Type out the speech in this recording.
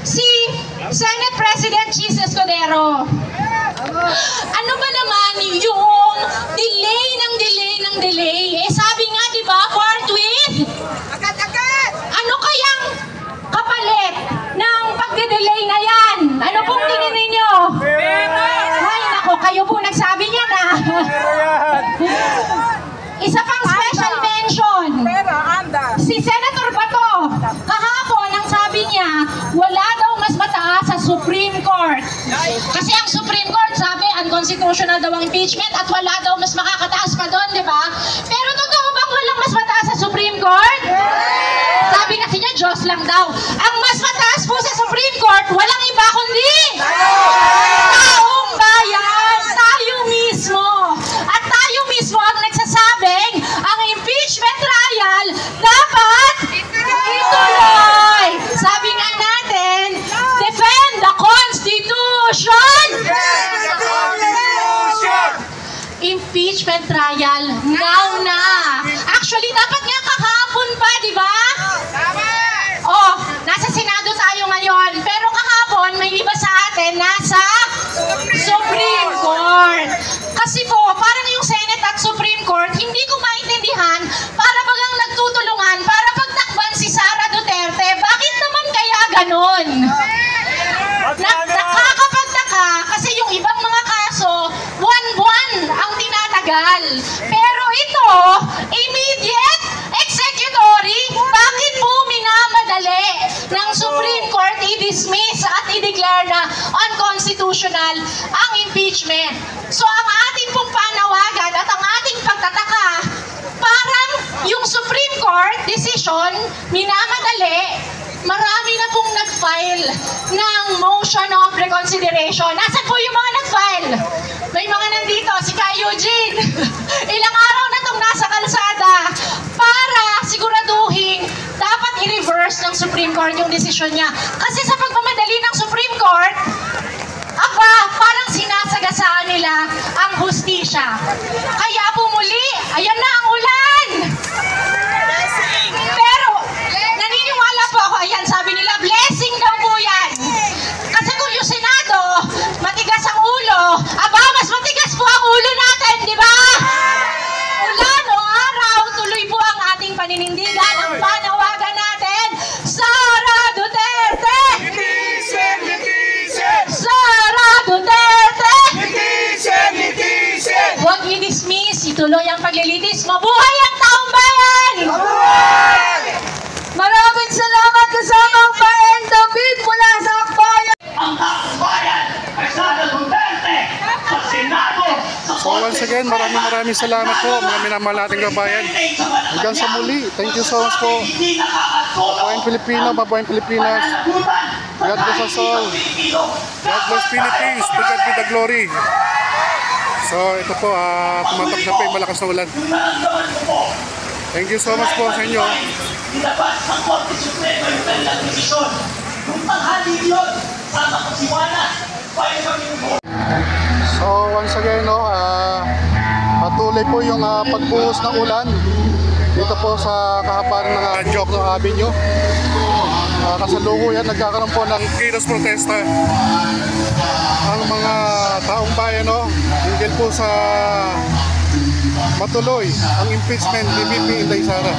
si Senate President Cheese Escudero. Ano ba naman yung delay ng delay? Eh sabi nga, di ba, forthwith? Agad-agad! Ano kayang kapalit ng pagde-delay na yan? Ano pong tingin ninyo? Ay, nako, kayo po nagsabi niya na. Isa pang special mention. Si Senator Bato, kahapon ang sabi niya, wala daw mas mataas sa Supreme Court. Kasi ang Supreme Court sabi, unconstitutional daw ang impeachment at wala daw mas makakataas pa doon, di ba? Pero totoo bang walang mas mataas sa Supreme Court? Sabi kasi niya, Diyos lang daw. Ang mas mataas po sa Supreme Court, walang iba kundi taong bayan, tayo mismo. At tayo mismo ang nagsasabing, ang impeachment trial dapat ituloy. Sabi nga natin, defend the Constitution! Impeachment trial, now na. Actually, dapat nga kahapon pa, di ba? Oh, nasa Senado tayo ngayon. Pero kahapon, may iba sa atin, nasa Supreme Court. Kasi po, parang yung Senate at Supreme Court, hindi ko maintindihan, para bagang nagtutulungan, para pagtakban si Sara Duterte. Bakit naman kaya ganon? Nakakapagtaka kasi yung ibang mga kaso, buwan-buwan ang tinatagal. Pero ito, immediate executory, bakit po minamadali ng Supreme Court i-dismiss at i-declare na unconstitutional ang impeachment? So ang ating pong panawagan at ang ating pagtataka, parang yung Supreme Court decision minamadali. Marami na pong nag-file ng motion of reconsideration. Nasaan po yung mga nag-file? May mga nandito, si Ka Eugene. Ilang araw na itong nasa kalsada para siguraduhin dapat i-reverse ng Supreme Court yung desisyon niya. Kasi sa pagmamadali ng Supreme Court, parang sinasagasaan nila ang hustisya. Kaya po muli, ayan na ang ulan! Pero, naniniwala po ako, ayan, sabi nila, blessing daw po yan. Kasi kung yung Senado, matigas ang ulo, mas matigas po ang ulo natin, di ba? Ulan o araw, tuloy po ang ating paninindigan, ang panawagan natin, Sara Duterte! Sara Duterte! Huwag i-dismiss, ituloy ang paglilitis, mabuhay ang taong bayan! Maraming salamat kasamang bayan David mula sa Akbayan. Ang taong bayan ay Sara Duterte sa Senado. So once again, maraming salamat po mga minamahal nating kabayan. Hanggang sa muli, thank you so much po. Mabuhay Pilipino, mabuhay Pilipinas. God bless us all. God bless Philippines. To God be the glory. So ito po, tumatak na po yung malakas na ulan. Thank you so much po sa inyo. Ilabas ng Korte Suprema yung kanilang desisyon. Yung tanghali yun, sama ko si Juana, pwede maging. So once again, patuloy po yung pagbuhos ng ulan dito po sa kahabagan ng Jokno Avenue. Kasalukuyan nagkakaroon po ng kilos protesta ang mga taong bayan hinggil po sa matuloy ang impeachment ni VP Inday Sara.